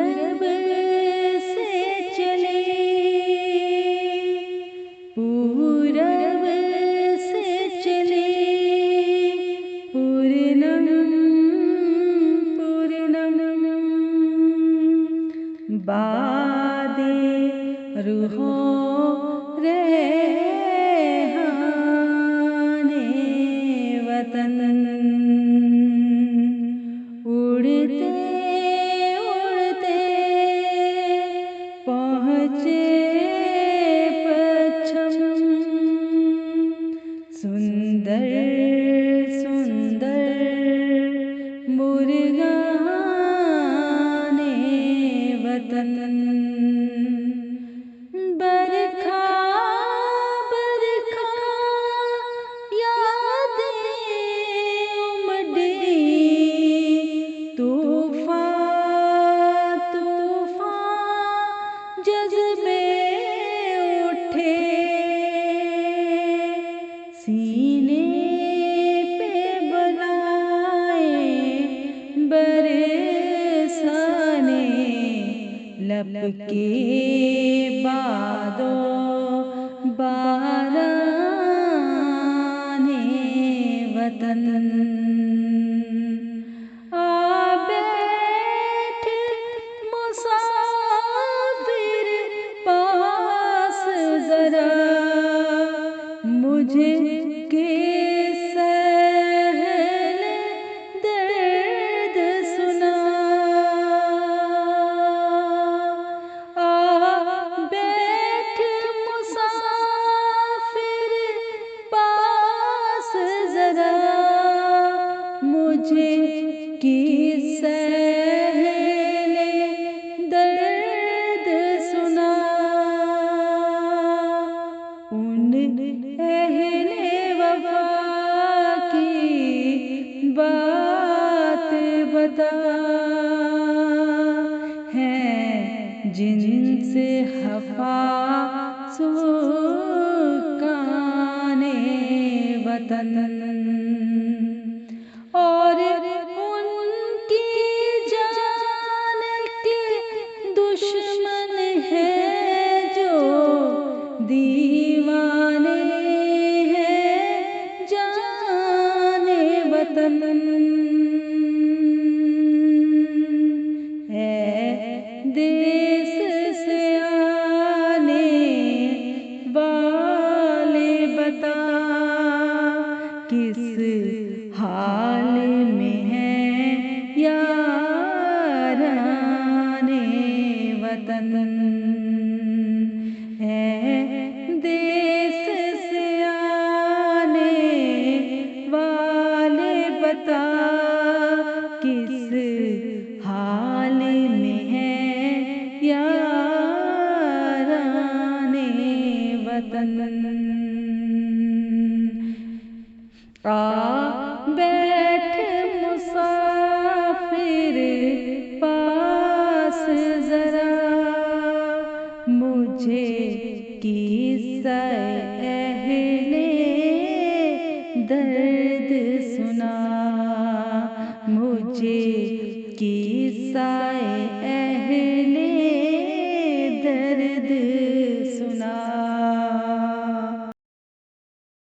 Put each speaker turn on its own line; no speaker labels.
पूरब से चले, पूरब से चले, पूर्णम पूर्णम बादे रूहों रेहाने वतन। उड़ते उड़ते पहुँचे पश्चिम, सुंदर सुंदर मुर्गाने वतन। बरखा बरखा यादें उमड़ी, तूफान तूफान जज्बे उठे, सीने पे बुलाए बरसाने, लपके बादो बाराने वतन। आ बैठ मुसाफिर पास जरा, मुझे सहल दर्द सुना। आ बैठ मुसाफिर पास जरा, मुझे सहल दर्द सुना। उन अहले वफा की बात बता, है जिनसे हफा सुकाने वतन। और उनकी जान के दुश्मन है जो दीवाने हैं जाने वतन। है देश से आने वाले बता, किस हाल में है याराने वतन। है देश से आने वाले बता, किस हाल में है याराने वतन। आ बैठ मुसाफिर पास जरा, मुझे किस्सा अहले दर्द सुना।